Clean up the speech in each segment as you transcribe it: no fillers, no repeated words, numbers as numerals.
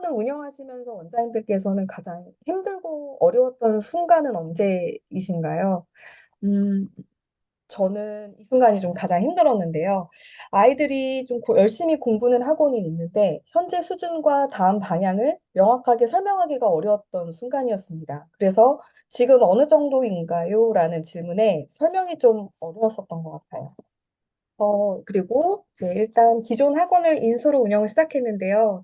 학교를 운영하시면서 원장님들께서는 가장 힘들고 어려웠던 순간은 언제이신가요? 음, 저는 이 순간이 좀 가장 힘들었는데요. 아이들이 좀 열심히 공부는 하고는 있는데, 현재 수준과 다음 방향을 명확하게 설명하기가 어려웠던 순간이었습니다. 그래서 지금 어느 정도인가요? 라는 질문에 설명이 좀 어려웠었던 것 같아요. 그리고 이제 일단 기존 학원을 인수로 운영을 시작했는데요.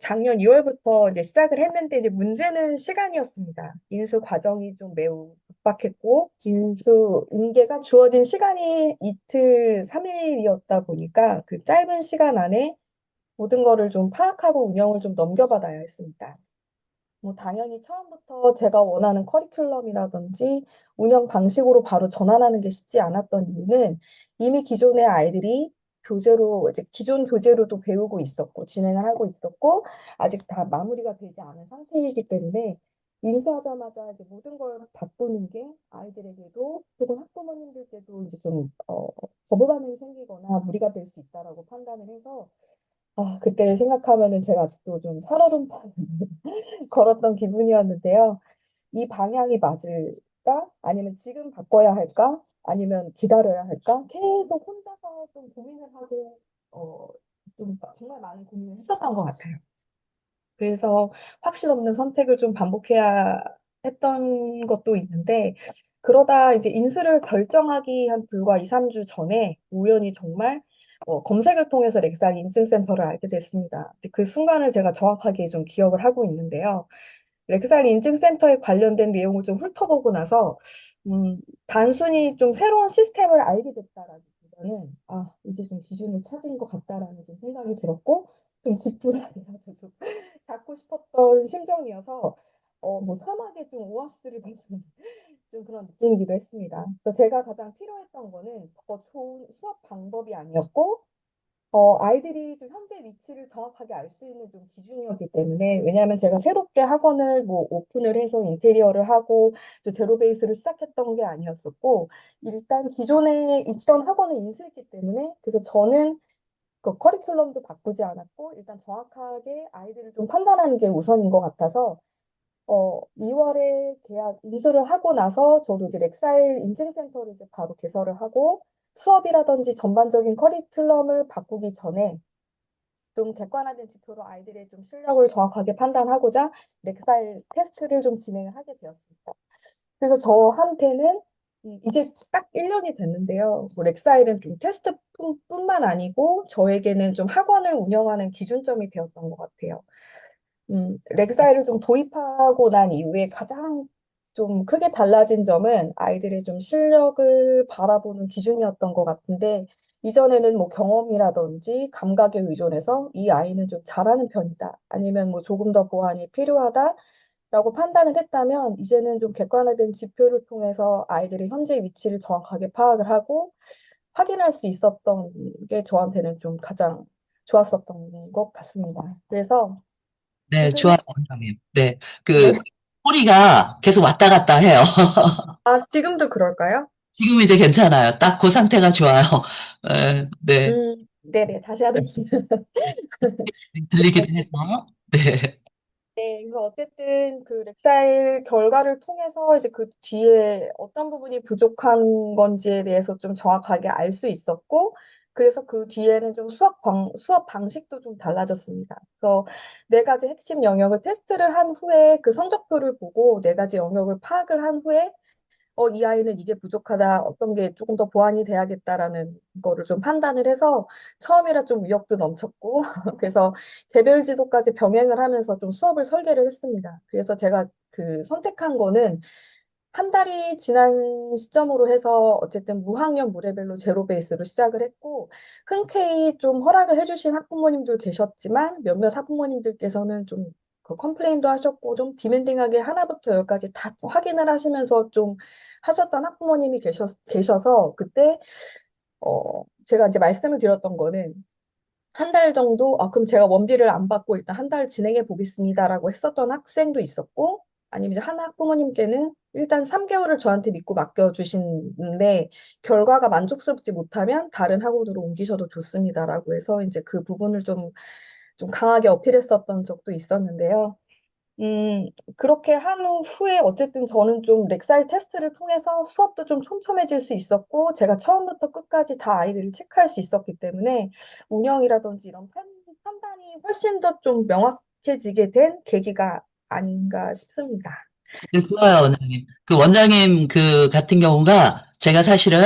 작년 2월부터 이제 시작을 했는데 이제 문제는 시간이었습니다. 인수 과정이 좀 매우 급박했고 인수 인계가 주어진 시간이 이틀 3일이었다 보니까 그 짧은 시간 안에 모든 거를 좀 파악하고 운영을 좀 넘겨받아야 했습니다. 뭐 당연히 처음부터 제가 원하는 커리큘럼이라든지 운영 방식으로 바로 전환하는 게 쉽지 않았던 이유는 이미 기존의 아이들이 교재로 이제 기존 교재로도 배우고 있었고 진행을 하고 있었고 아직 다 마무리가 되지 않은 상태이기 때문에 인수하자마자 이제 모든 걸 바꾸는 게 아이들에게도 혹은 학부모님들께도 이제 좀 거부 반응이 생기거나 무리가 될 수 있다라고 판단을 해서 그때를 생각하면은 제가 아직도 좀 살얼음판 걸었던 기분이었는데요. 이 방향이 맞을까? 아니면 지금 바꿔야 할까? 아니면 기다려야 할까? 계속 혼자서 좀 고민을 하고, 좀 정말 많은 고민을 했었던 것 같아요. 그래서 확실 없는 선택을 좀 반복해야 했던 것도 있는데, 그러다 이제 인수를 결정하기 한 불과 2, 3주 전에 우연히 정말 검색을 통해서 렉살 인증센터를 알게 됐습니다. 근데 그 순간을 제가 정확하게 좀 기억을 하고 있는데요. 렉살 인증센터에 관련된 내용을 좀 훑어보고 나서 단순히 좀 새로운 시스템을 알게 됐다라기보다는 이제 좀 기준을 찾은 것 같다라는 좀 생각이 들었고 좀 지푸라기라도 좀 잡고 싶었던 심정이어서 뭐 사막에 좀 오아시스를 발견 좀 그런 느낌이기도 했습니다. 그래서 제가 가장 필요했던 거는 더 좋은 수업 방법이 아니었고 아이들이 좀 현재 위치를 정확하게 알 수 있는 좀 기준이었기 때문에, 왜냐하면 제가 새롭게 학원을 뭐 오픈을 해서 인테리어를 하고, 좀 제로 베이스를 시작했던 게 아니었었고, 일단 기존에 있던 학원을 인수했기 때문에, 그래서 저는 그 커리큘럼도 바꾸지 않았고, 일단 정확하게 아이들을 좀 판단하는 게 우선인 것 같아서, 2월에 계약 인수를 하고 나서 저도 이제 렉사일 인증센터를 이제 바로 개설을 하고, 수업이라든지 전반적인 커리큘럼을 바꾸기 전에 좀 객관화된 지표로 아이들의 좀 실력을 정확하게 판단하고자 렉사일 테스트를 좀 진행을 하게 되었습니다. 그래서 저한테는 이제 딱 1년이 됐는데요. 뭐 렉사일은 좀 테스트뿐만 아니고 저에게는 좀 학원을 운영하는 기준점이 되었던 것 같아요. 렉사이를 좀 도입하고 난 이후에 가장 좀 크게 달라진 점은 아이들의 좀 실력을 바라보는 기준이었던 것 같은데, 이전에는 뭐 경험이라든지 감각에 의존해서 이 아이는 좀 잘하는 편이다. 아니면 뭐 조금 더 보완이 필요하다라고 판단을 했다면, 이제는 좀 객관화된 지표를 통해서 아이들의 현재 위치를 정확하게 파악을 하고 확인할 수 있었던 게 저한테는 좀 가장 좋았었던 것 같습니다. 그래서 네, 좋아요, 지금은 원장님. 네, 네. 소리가 계속 왔다 갔다 해요. 지금도 그럴까요? 지금 이제 괜찮아요. 딱 그 상태가 좋아요. 네, 네네, 다시 하겠습니다. 들리기도 해서. 네, 네, 그래서 어쨌든 그 렉사일 결과를 통해서 이제 그 뒤에 어떤 부분이 부족한 건지에 대해서 좀 정확하게 알 수 있었고, 그래서 그 뒤에는 좀 수업 방식도 좀 달라졌습니다. 그래서 네 가지 핵심 영역을 테스트를 한 후에 그 성적표를 보고 네 가지 영역을 파악을 한 후에 이 아이는 이게 부족하다, 어떤 게 조금 더 보완이 돼야겠다라는 거를 좀 판단을 해서 처음이라 좀 의욕도 넘쳤고, 그래서 개별 지도까지 병행을 하면서 좀 수업을 설계를 했습니다. 그래서 제가 그 선택한 거는 한 달이 지난 시점으로 해서 어쨌든 무학년 무레벨로 제로 베이스로 시작을 했고, 흔쾌히 좀 허락을 해주신 학부모님들 계셨지만 몇몇 학부모님들께서는 좀 그 컴플레인도 하셨고 좀 디맨딩하게 하나부터 열까지 다 확인을 하시면서 좀 하셨던 학부모님이 계셔서 그때 제가 이제 말씀을 드렸던 거는 한 달 정도, 그럼 제가 원비를 안 받고 일단 한 달 진행해 보겠습니다라고 했었던 학생도 있었고, 아니면 이제 한 학부모님께는 일단 3개월을 저한테 믿고 맡겨주시는데, 결과가 만족스럽지 못하면 다른 학원으로 옮기셔도 좋습니다라고 해서 이제 그 부분을 좀 좀 강하게 어필했었던 적도 있었는데요. 음, 그렇게 한 후에 어쨌든 저는 좀 렉사이 테스트를 통해서 수업도 좀 촘촘해질 수 있었고, 제가 처음부터 끝까지 다 아이들을 체크할 수 있었기 때문에 운영이라든지 이런 판단이 훨씬 더 좀 명확해지게 된 계기가 아닌가 싶습니다. 네, 좋아요, 원장님. 그 원장님 그 같은 경우가 제가 사실은,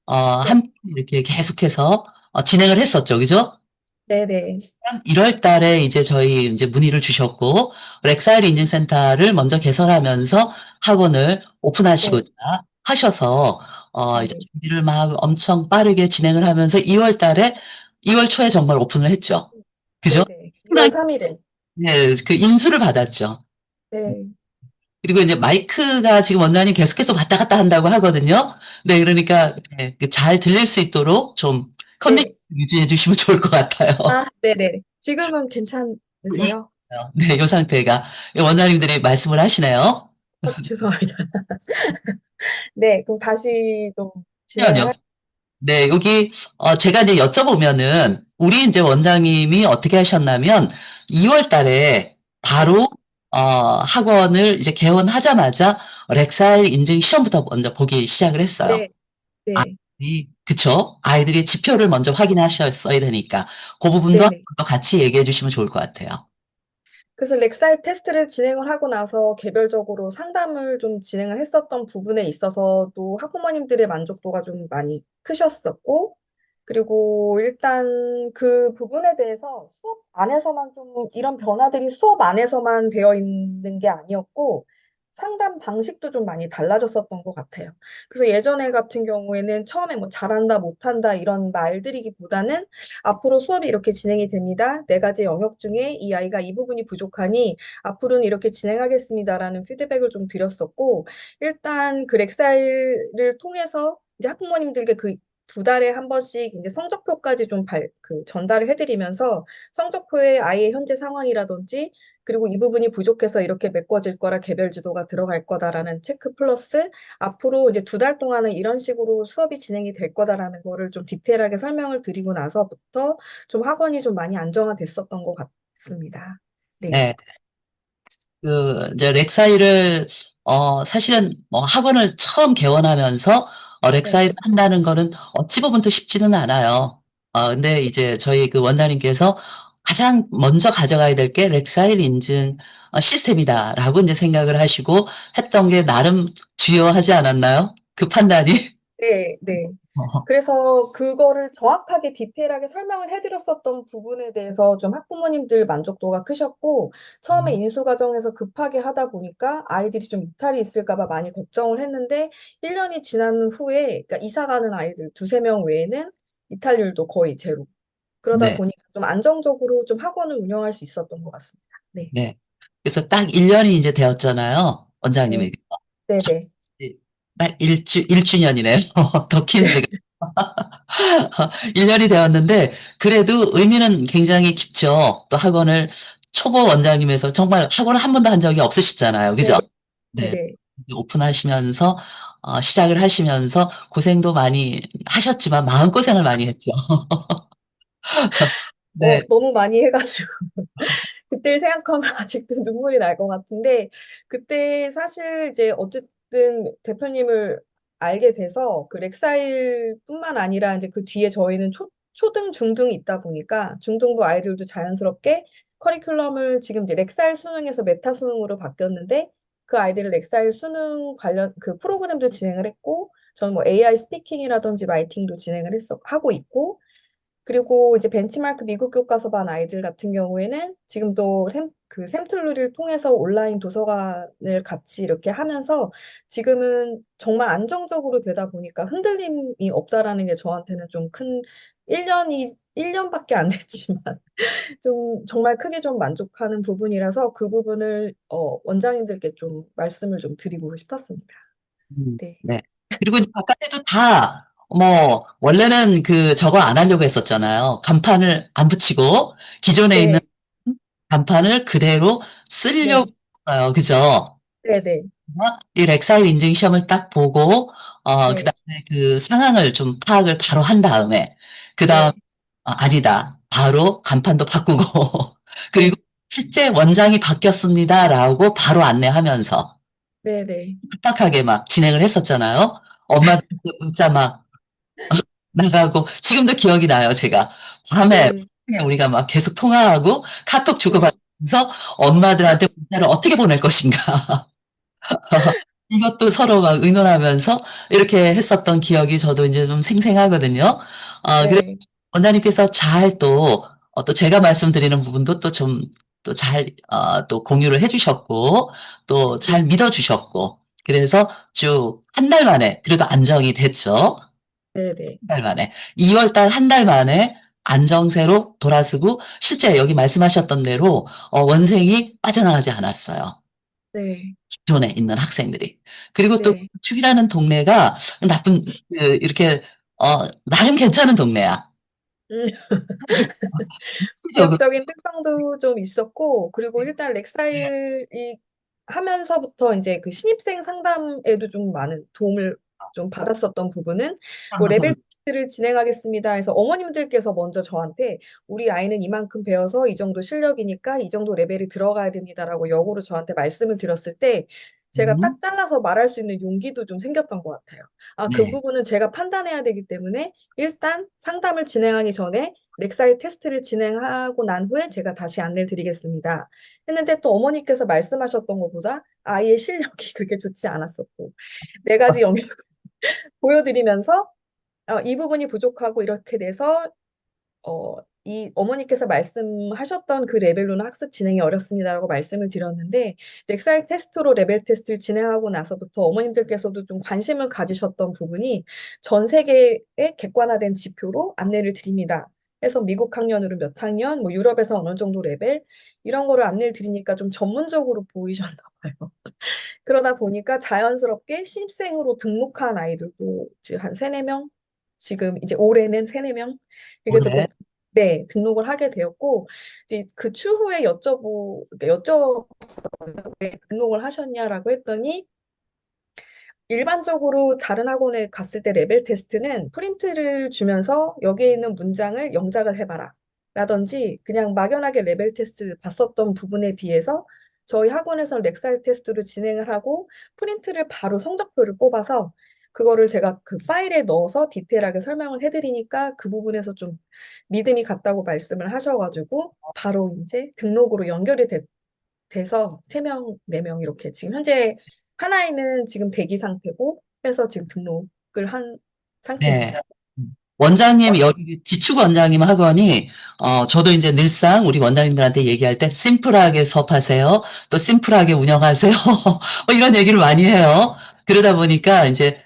네, 함께 이렇게 계속해서 진행을 했었죠. 그죠? 네네, 1월 달에 이제 저희 이제 문의를 주셨고, 렉사일 인증센터를 먼저 개설하면서 학원을 오픈하시고자 네, 하셔서, 이제 네네, 준비를 막 엄청 빠르게 진행을 하면서 2월 달에, 2월 초에 정말 오픈을 했죠. 그죠? 네네. 2월 상당히, 3일에. 네, 그 인수를 받았죠. 네, 그리고 이제 마이크가 지금 원장님 계속해서 왔다 갔다 한다고 하거든요. 네, 그러니까 네, 그잘 들릴 수 있도록 좀 컨디션 네. 유지해 주시면 좋을 것 같아요. 아, 네네. 지금은 이, 괜찮으세요? 네, 이 상태가 원장님들이 말씀을 하시네요. 죄송합니다. 네, 그럼 다시 좀 진행을 잠시만요. 네, 여기 제가 이제 여쭤보면은 우리 이제 원장님이 어떻게 하셨냐면 2월 달에 네, 바로 학원을 이제 개원하자마자 렉사일 인증 시험부터 먼저 보기 시작을 했어요. 네, 네, 그쵸? 아이들이 지표를 먼저 확인하셨어야 되니까 그 부분도 네네. 또 같이 얘기해 주시면 좋을 것 같아요. 그래서 렉살 테스트를 진행을 하고 나서 개별적으로 상담을 좀 진행을 했었던 부분에 있어서도 학부모님들의 만족도가 좀 많이 크셨었고, 그리고 일단 그 부분에 대해서 수업 안에서만 좀 이런 변화들이 수업 안에서만 되어 있는 게 아니었고, 상담 방식도 좀 많이 달라졌었던 것 같아요. 그래서 예전에 같은 경우에는 처음에 뭐 잘한다, 못한다 이런 말들이기보다는 앞으로 수업이 이렇게 진행이 됩니다. 네 가지 영역 중에 이 아이가 이 부분이 부족하니 앞으로는 이렇게 진행하겠습니다라는 피드백을 좀 드렸었고, 일단 그 렉사일을 통해서 이제 학부모님들께 그 2달에 한 번씩 이제 성적표까지 좀 전달을 해드리면서 성적표에 아이의 현재 상황이라든지 그리고 이 부분이 부족해서 이렇게 메꿔질 거라 개별 지도가 들어갈 거다라는 체크 플러스 앞으로 이제 2달 동안은 이런 식으로 수업이 진행이 될 거다라는 거를 좀 디테일하게 설명을 드리고 나서부터 좀 학원이 좀 많이 안정화됐었던 것 같습니다. 네. 네. 이제 렉사이를, 사실은 뭐 학원을 처음 개원하면서 네. 렉사이를 한다는 거는 어찌 보면 또 쉽지는 않아요. 근데 이제 저희 그 원장님께서 가장 먼저 가져가야 될 게 렉사일 인증 시스템이다라고 이제 생각을 하시고 했던 게 나름 주요하지 않았나요? 그 판단이? 네, 네. 그래서 그거를 정확하게 디테일하게 설명을 해드렸었던 부분에 대해서 좀 학부모님들 만족도가 크셨고, 처음에 인수 과정에서 급하게 하다 보니까 아이들이 좀 이탈이 있을까 봐 많이 걱정을 했는데, 1년이 지난 후에, 그러니까 이사 가는 아이들 두세 명 외에는 이탈률도 거의 제로. 그러다 네. 보니까 좀 안정적으로 좀 학원을 운영할 수 있었던 것 같습니다. 네. 네. 그래서 딱 1년이 이제 되었잖아요. 네, 원장님에게. 네, 저- 네. 딱 1주년이네요. 더킨즈가. 1년이 되었는데, 그래도 의미는 굉장히 깊죠. 또 학원을 초보 원장님에서 정말 학원을 한 번도 한 적이 없으시잖아요. 네, 그죠? 네, 네. 네. 오픈하시면서, 시작을 하시면서 고생도 많이 하셨지만 마음고생을 많이 했죠. 네. 너무 많이 해가지고. 그때 생각하면 아직도 눈물이 날 것 같은데, 그때 사실 이제 어쨌든 대표님을 알게 돼서 그 렉사일뿐만 아니라 이제 그 뒤에 저희는 초등, 중등이 있다 보니까 중등부 아이들도 자연스럽게 커리큘럼을 지금 이제 렉사일 수능에서 메타 수능으로 바뀌었는데 그 아이들을 렉사일 수능 관련 그 프로그램도 진행을 했고, 저는 뭐 AI 스피킹이라든지 라이팅도 하고 있고, 그리고 이제 벤치마크 미국 교과서 반 아이들 같은 경우에는 지금도 그 샘틀루리를 통해서 온라인 도서관을 같이 이렇게 하면서 지금은 정말 안정적으로 되다 보니까 흔들림이 없다라는 게 저한테는 좀 큰 1년밖에 안 됐지만 좀 정말 크게 좀 만족하는 부분이라서 그 부분을 원장님들께 좀 말씀을 좀 드리고 싶었습니다. 네. 네. 그리고 이제 바깥에도 다, 뭐, 원래는 그 저거 안 하려고 했었잖아요. 간판을 안 붙이고, 기존에 있는 네, 간판을 그대로 쓰려고 네, 했어요. 그죠? 네, 네, 이 렉사일 인증 시험을 딱 보고, 네, 그다음에 그 상황을 좀 파악을 바로 한 다음에, 그다음, 네, 아니다. 바로 간판도 바꾸고, 그리고 네. 실제 원장이 바뀌었습니다라고 바로 안내하면서 네네. 빡빡하게 막 진행을 했었잖아요. 엄마들 문자 막 나가고 지금도 기억이 나요. 제가 밤에 네. 우리가 막 계속 통화하고 카톡 네. 주고받으면서 엄마들한테 문자를 어떻게 보낼 것인가. 이것도 서로 막 의논하면서 이렇게 했었던 기억이 저도 이제 좀 생생하거든요. 그래서 네. 원장님께서 잘 또, 또 제가 말씀드리는 부분도 또 좀, 또 잘, 또 공유를 해주셨고, 또 잘 믿어주셨고, 그래서 쭉 한 달 만에, 그래도 안정이 됐죠. 네네. 한 달 만에. 2월 달 한 달 만에 안정세로 돌아서고, 실제 여기 말씀하셨던 대로, 원생이 빠져나가지 않았어요. 네. 기존에 있는 학생들이. 그리고 또 네. 축이라는 동네가 나쁜, 이렇게, 나름 괜찮은 동네야. 음. 적으로 지역적인 특성도 좀 있었고, 그리고 일단 렉사일이 하면서부터 이제 그 신입생 상담에도 좀 많은 도움을 좀 받았었던 부분은 뭐 레벨 테스트를 진행하겠습니다 해서 어머님들께서 먼저 저한테 우리 아이는 이만큼 배워서 이 정도 실력이니까 이 정도 레벨이 들어가야 됩니다라고 역으로 저한테 말씀을 드렸을 때 제가 음, 딱 잘라서 말할 수 있는 용기도 좀 생겼던 것 같아요. 아, 그 네, 부분은 제가 판단해야 되기 때문에 일단 상담을 진행하기 전에 렉사일 테스트를 진행하고 난 후에 제가 다시 안내를 드리겠습니다. 했는데 또 어머니께서 말씀하셨던 것보다 아이의 실력이 그렇게 좋지 않았었고, 네 가지 영역을 보여드리면서 이 부분이 부족하고 이렇게 돼서 이 어머니께서 말씀하셨던 그 레벨로는 학습 진행이 어렵습니다라고 말씀을 드렸는데, 렉사일 테스트로 레벨 테스트를 진행하고 나서부터 어머님들께서도 좀 관심을 가지셨던 부분이 전 세계의 객관화된 지표로 안내를 드립니다. 해서 미국 학년으로 몇 학년, 뭐 유럽에서 어느 정도 레벨, 이런 거를 안내를 드리니까 좀 전문적으로 보이셨나 봐요. 그러다 보니까 자연스럽게 신입생으로 등록한 아이들도 지금 한 세네 명 지금 이제 올해는 세네 명 이렇게 해서 올해. 또 네, 등록을 하게 되었고, 이제 그 추후에 왜 등록을 하셨냐라고 했더니, 일반적으로 다른 학원에 갔을 때 레벨 테스트는 프린트를 주면서 여기에 있는 문장을 영작을 해봐라. 라든지 그냥 막연하게 레벨 테스트 봤었던 부분에 비해서 저희 학원에서 렉살 테스트를 진행을 하고 프린트를 바로 성적표를 뽑아서 그거를 제가 그 파일에 넣어서 디테일하게 설명을 해드리니까 그 부분에서 좀 믿음이 갔다고 말씀을 하셔가지고 바로 이제 등록으로 연결이 돼서 3명, 4명 이렇게 지금 현재 하나에는 지금 대기 상태고 해서 지금 등록을 한 네. 상태입니다. 원장님, 여기 기축 원장님 학원이, 저도 이제 늘상 우리 원장님들한테 얘기할 때 심플하게 수업하세요. 또 심플하게 운영하세요. 뭐 이런 얘기를 많이 해요. 그러다 보니까 이제,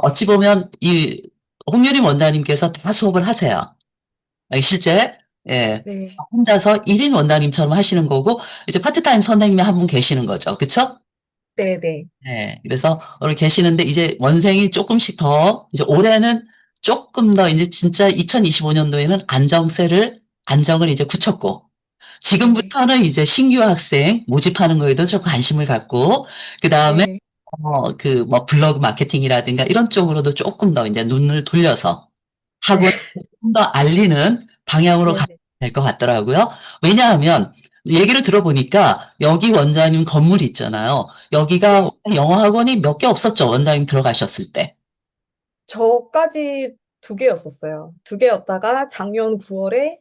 어찌 보면 이 홍유림 원장님께서 다 수업을 하세요. 실제, 예. 네, 혼자서 1인 원장님처럼 하시는 거고, 이제 파트타임 선생님이 한 분 계시는 거죠. 그쵸? 네, 네, 네, 그래서 오늘 계시는데 이제 원생이 조금씩 더 이제 올해는 조금 더 이제 진짜 2025년도에는 안정을 이제 굳혔고 네, 지금부터는 이제 신규 학생 모집하는 거에도 좀 관심을 갖고 그다음에 네, 그 뭐 블로그 마케팅이라든가 이런 쪽으로도 조금 더 이제 눈을 돌려서 네, 학원 좀 더 알리는 방향으로 네, 가야 네. 될 것 같더라고요. 왜냐하면 얘기를 들어보니까 여기 원장님 건물이 있잖아요. 여기가 네. 영어 학원이 몇 개 없었죠. 원장님 들어가셨을 때. 저까지 2개였었어요. 2개였다가 작년 9월에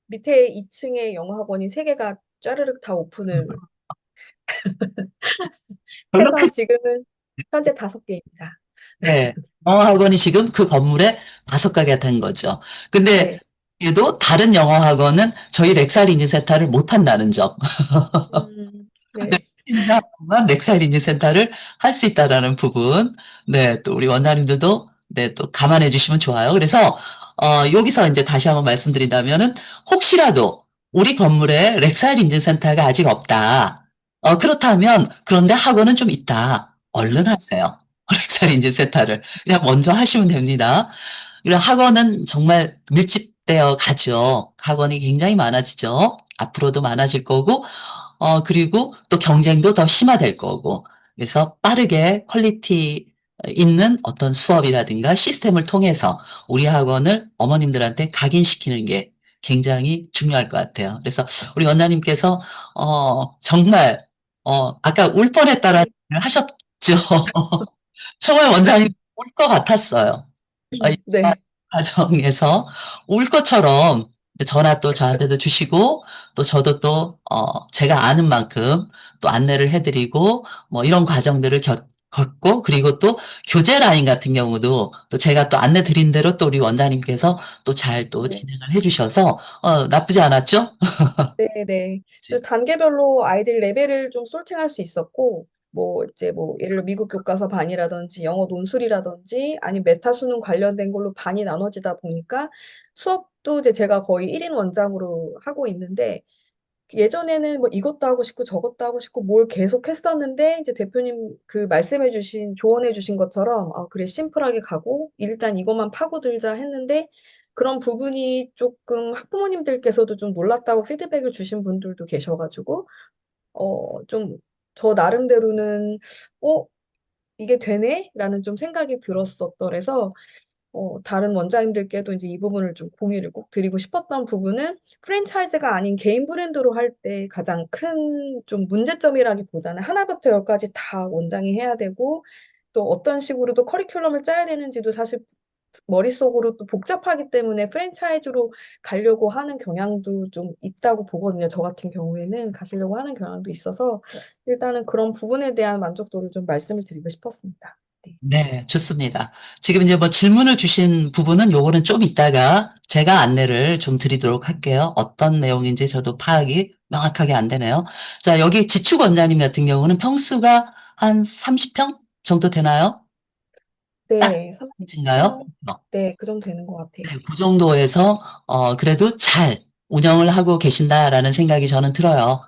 밑에 2층에 영어학원이 3개가 짜르륵 다 오픈을 별로 해서 지금은 현재 5개입니다. 네. 영어 학원이 지금 그 건물에 5가게가 된 거죠. 근데 네. 그래도 다른 영어 학원은 저희 렉살 인증센터를 못 한다는 점. 네, 네. 인사만 넥사이 인증 센터를 할 수 있다라는 부분. 네, 또 우리 원장님들도 네, 또 감안해 주시면 좋아요. 그래서 여기서 이제 다시 한번 말씀드린다면은 혹시라도 우리 건물에 렉사일 인증 센터가 아직 없다. 그렇다면 그런데 학원은 좀 있다. 얼른 하세요. 렉사일 인증 센터를 그냥 먼저 하시면 됩니다. 그리고 학원은 정말 밀집되어 가죠. 학원이 굉장히 많아지죠. 앞으로도 많아질 거고 그리고 또 경쟁도 더 심화될 거고. 그래서 빠르게 퀄리티 있는 어떤 수업이라든가 시스템을 통해서 우리 학원을 어머님들한테 각인시키는 게 굉장히 중요할 것 같아요. 그래서 우리 원장님께서 정말 아까 울 뻔했다라는 네. 말을 하셨죠. 정말 원장님 울 것 같았어요. 이 네. 과정에서 울 것처럼 전화 또 저한테도 주시고 또 저도 또 제가 아는 만큼 또 안내를 해드리고 뭐 이런 과정들을 겪고 그리고 또 교재 라인 같은 경우도 또 제가 또 안내 드린 대로 또 우리 원장님께서 또 잘 또 네. 진행을 해주셔서 나쁘지 않았죠? 네네. 그래서 단계별로 아이들 레벨을 좀 솔팅할 수 있었고, 뭐, 이제 뭐, 예를 들어 미국 교과서 반이라든지, 영어 논술이라든지, 아니, 메타 수능 관련된 걸로 반이 나눠지다 보니까 수업도 이제 제가 거의 1인 원장으로 하고 있는데, 예전에는 뭐 이것도 하고 싶고 저것도 하고 싶고 뭘 계속 했었는데, 이제 대표님 그 말씀해주신, 조언해주신 것처럼, 아, 그래, 심플하게 가고, 일단 이것만 파고들자 했는데, 그런 부분이 조금 학부모님들께서도 좀 놀랐다고 피드백을 주신 분들도 계셔가지고, 좀, 저 나름대로는, 어, 이게 되네? 라는 좀 생각이 들었었더래서, 다른 원장님들께도 이제 이 부분을 좀 공유를 꼭 드리고 싶었던 부분은 프랜차이즈가 아닌 개인 브랜드로 할 때 가장 큰 좀 문제점이라기보다는 하나부터 열까지 다 원장이 해야 되고 또 어떤 식으로 또 커리큘럼을 짜야 되는지도 사실 머릿속으로 또 복잡하기 때문에 프랜차이즈로 가려고 하는 경향도 좀 있다고 보거든요. 저 같은 경우에는 가시려고 하는 경향도 있어서 일단은 그런 부분에 대한 만족도를 좀 말씀을 드리고 싶었습니다. 네. 네, 좋습니다. 지금 이제 뭐 질문을 주신 부분은 요거는 좀 이따가 제가 안내를 좀 드리도록 할게요. 어떤 내용인지 저도 파악이 명확하게 안 되네요. 자, 여기 지축 원장님 같은 경우는 평수가 한 30평 정도 되나요? 딱 네, 인가요? 30평. 네, 그 정도 되는 것 같아요. 그 정도에서 그래도 잘 운영을 하고 계신다라는 생각이 저는 들어요.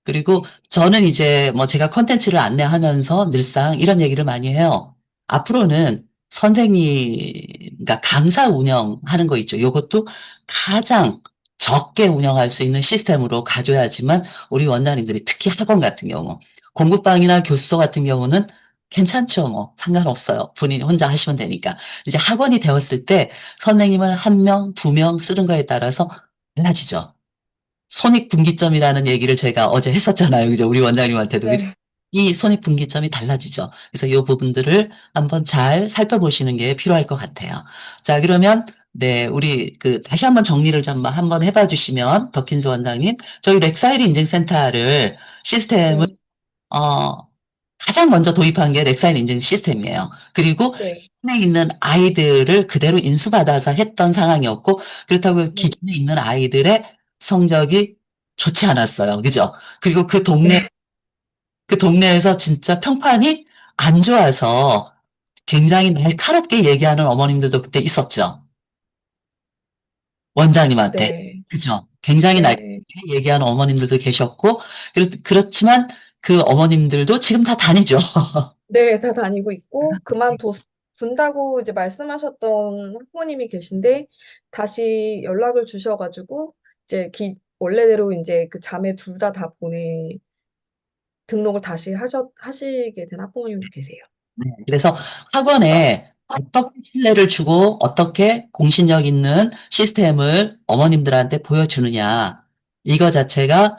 그리고 저는 이제 뭐 제가 컨텐츠를 안내하면서 늘상 이런 얘기를 많이 해요. 앞으로는 그러니까 강사 운영하는 거 있죠. 이것도 가장 적게 운영할 수 있는 시스템으로 가져야지만 우리 원장님들이 특히 학원 같은 경우 공부방이나 교습소 같은 경우는 괜찮죠. 뭐 상관없어요. 본인이 혼자 하시면 되니까. 이제 학원이 되었을 때 선생님을 한 명, 두 명 쓰는 거에 따라서 달라지죠. 손익분기점이라는 얘기를 제가 어제 했었잖아요. 그죠? 우리 원장님한테도. 그죠? 네, 이 손익분기점이 달라지죠. 그래서 이 부분들을 한번 잘 살펴보시는 게 필요할 것 같아요. 자, 그러면 네, 우리 다시 한번 정리를 좀 한번 해봐 주시면 더킨즈 원장님, 저희 렉사이리 인증센터를 시스템을 네, 어, 가장 먼저 도입한 게 렉사인 인증 시스템이에요. 그리고 네, 기존에 있는 아이들을 그대로 인수받아서 했던 상황이었고, 그렇다고 네, 기존에 있는 아이들의 성적이 좋지 않았어요. 그죠? 그리고 네, 그 동네에서 진짜 평판이 안 좋아서 굉장히 날카롭게 얘기하는 어머님들도 그때 있었죠. 원장님한테. 네, 그죠? 굉장히 날카롭게 네, 얘기하는 어머님들도 계셨고, 그렇지만 그 어머님들도 지금 다 다니죠. 네, 다 다니고 있고, 그만둔다고 이제 말씀하셨던 학부모님이 계신데, 다시 연락을 주셔가지고, 이제 원래대로 이제 그 자매 둘 다 등록을 다시 하시게 된 학부모님도 계세요. 네, 그래서 학원에 어떻게 신뢰를 주고 어떻게 공신력 있는 시스템을 어머님들한테 보여주느냐. 이거 자체가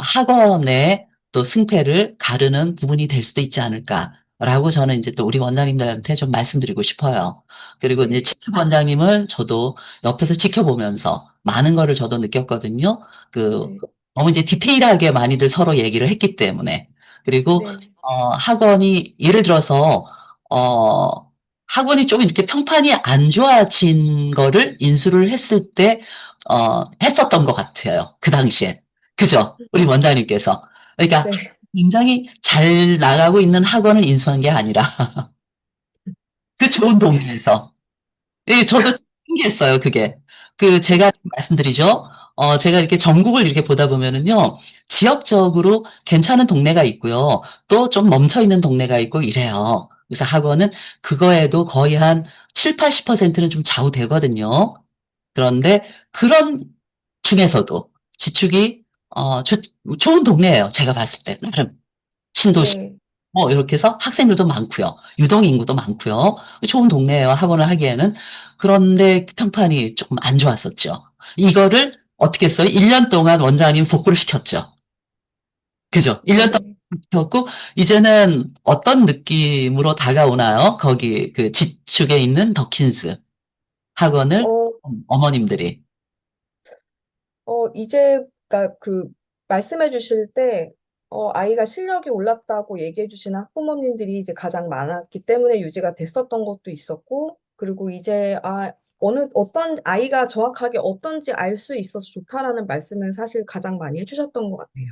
학원의 또 승패를 가르는 부분이 될 수도 있지 않을까라고 저는 이제 또 우리 원장님들한테 좀 말씀드리고 싶어요. 그리고 이제 네, 치킨 원장님을 저도 옆에서 지켜보면서 많은 거를 저도 느꼈거든요. 네, 너무 이제 디테일하게 많이들 서로 얘기를 했기 때문에. 그리고 네, 학원이 예를 들어서 어, 학원이 좀 이렇게 평판이 안 좋아진 거를 인수를 했을 때 했었던 것 같아요. 그 당시에. 그죠? 우리 원장님께서. 그러니까 네, 굉장히 잘 나가고 있는 학원을 인수한 게 아니라 그 좋은 동네에서. 예, 저도 신기했어요, 그게. 제가 말씀드리죠. 제가 이렇게 전국을 이렇게 보다 보면은요, 지역적으로 괜찮은 동네가 있고요. 또 좀 멈춰 있는 동네가 있고 이래요. 그래서 학원은 그거에도 거의 한 7, 80%는 좀 좌우되거든요. 그런데 그런 중에서도 지축이, 좋은 동네예요. 제가 봤을 때. 나름. 신도시. 네. 뭐 이렇게 해서 학생들도 많고요. 유동 인구도 많고요. 좋은 동네예요. 학원을 하기에는. 그런데 평판이 조금 안 좋았었죠. 이거를 어떻게 했어요? 1년 동안 원장님 복구를 시켰죠. 그죠? 1년 동안 네. 시켰고 이제는 어떤 느낌으로 다가오나요? 거기 그 지축에 있는 더킨스 학원을 어, 어머님들이. 이제, 그니까 말씀해 주실 때, 아이가 실력이 올랐다고 얘기해 주시는 학부모님들이 이제 가장 많았기 때문에 유지가 됐었던 것도 있었고, 그리고 이제, 어떤 아이가 정확하게 어떤지 알 수 있어서 좋다라는 말씀을 사실 가장 많이 해주셨던 것 같아요.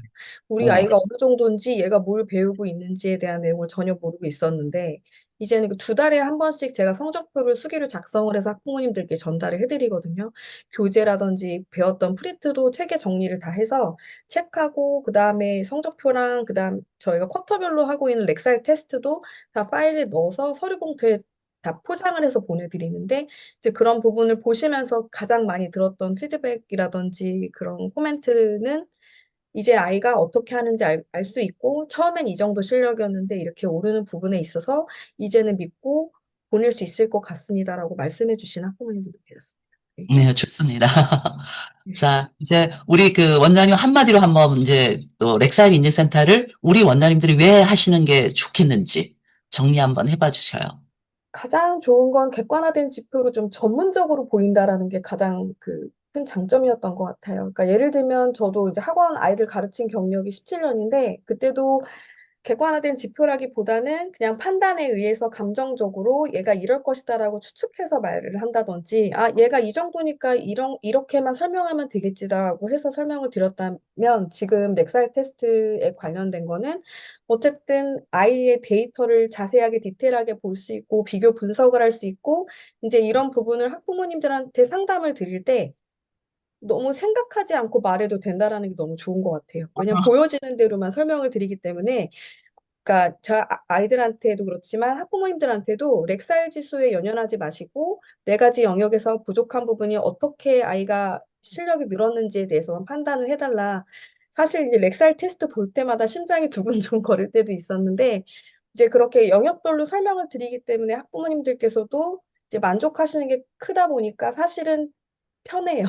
우리 네. 아이가 어느 정도인지 얘가 뭘 배우고 있는지에 대한 내용을 전혀 모르고 있었는데, 이제는 그 2달에 한 번씩 제가 성적표를 수기로 작성을 해서 학부모님들께 전달을 해드리거든요. 교재라든지 배웠던 프린트도 책에 정리를 다 해서 책하고 그다음에 성적표랑 그다음 저희가 쿼터별로 하고 있는 렉사이 테스트도 다 파일에 넣어서 서류 봉투에 다 포장을 해서 보내드리는데 이제 그런 부분을 보시면서 가장 많이 들었던 피드백이라든지 그런 코멘트는 이제 아이가 어떻게 하는지 알 수 있고 처음엔 이 정도 실력이었는데 이렇게 오르는 부분에 있어서 이제는 믿고 보낼 수 있을 것 같습니다라고 말씀해 주신 학부모님들도 계셨습니다. 네. 네, 좋습니다. 자, 이제 우리 그 원장님 한마디로 한번 이제 또 렉사일 인증센터를 우리 원장님들이 왜 하시는 게 좋겠는지 정리 한번 해봐 주셔요. 가장 좋은 건 객관화된 지표로 좀 전문적으로 보인다라는 게 가장 큰 장점이었던 것 같아요. 그러니까 예를 들면 저도 이제 학원 아이들 가르친 경력이 17년인데 그때도 객관화된 지표라기보다는 그냥 판단에 의해서 감정적으로 얘가 이럴 것이다라고 추측해서 말을 한다든지, 얘가 이 정도니까 이렇게만 설명하면 되겠지라고 해서 설명을 드렸다면 지금 렉살 테스트에 관련된 거는 어쨌든 아이의 데이터를 자세하게 디테일하게 볼 수 있고 비교 분석을 할 수 있고 이제 이런 부분을 학부모님들한테 상담을 드릴 때 너무 생각하지 않고 말해도 된다라는 게 너무 좋은 것 같아요. 왜냐면 보여지는 대로만 설명을 드리기 때문에 그러니까 아이들한테도 그렇지만 학부모님들한테도 렉살 지수에 연연하지 마시고 네 가지 영역에서 부족한 부분이 어떻게 아이가 실력이 늘었는지에 대해서만 판단을 해달라. 사실 이제 렉살 테스트 볼 때마다 심장이 두근두근 거릴 때도 있었는데 이제 그렇게 영역별로 설명을 드리기 때문에 학부모님들께서도 이제 만족하시는 게 크다 보니까 사실은 편해요.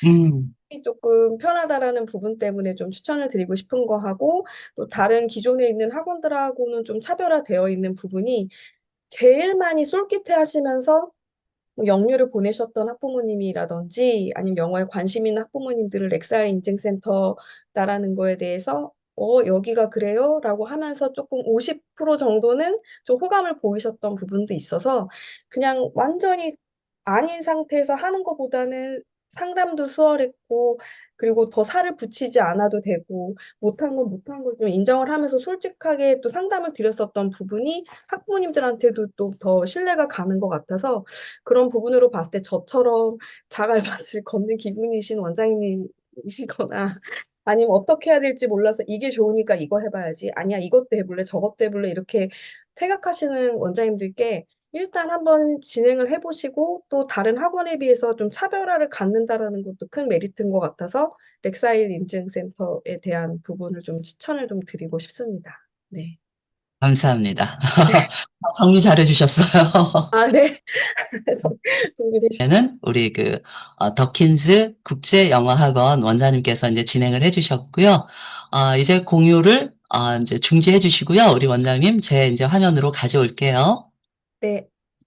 음, 조금 편하다라는 부분 때문에 좀 추천을 드리고 싶은 거 하고 또 다른 기존에 있는 학원들하고는 좀 차별화되어 있는 부분이 제일 많이 솔깃해 하시면서 뭐 영유를 보내셨던 학부모님이라든지 아니면 영어에 관심 있는 학부모님들을 렉사이 인증센터다라는 거에 대해서 여기가 그래요? 라고 하면서 조금 50% 정도는 좀 호감을 보이셨던 부분도 있어서 그냥 완전히 아닌 상태에서 하는 것보다는 상담도 수월했고 그리고 더 살을 붙이지 않아도 되고 못한 건 못한 걸 좀 인정을 하면서 솔직하게 또 상담을 드렸었던 부분이 학부모님들한테도 또 더 신뢰가 가는 것 같아서 그런 부분으로 봤을 때 저처럼 자갈밭을 걷는 기분이신 원장님이시거나 아니면 어떻게 해야 될지 몰라서 이게 좋으니까 이거 해봐야지. 아니야, 이것도 해볼래, 저것도 해볼래. 이렇게 생각하시는 원장님들께 일단 한번 진행을 해보시고 또 다른 학원에 비해서 좀 차별화를 갖는다라는 것도 큰 메리트인 것 같아서 렉사일 인증센터에 대한 부분을 좀 추천을 좀 드리고 싶습니다. 네. 감사합니다. 정리 잘해 주셨어요. 아, 네. 준비되셨 는 우리 그 더킨즈 국제영어학원 원장님께서 이제 진행을 해주셨고요. 이제 공유를 이제 중지해 주시고요. 우리 원장님 제 이제 화면으로 가져올게요. 네.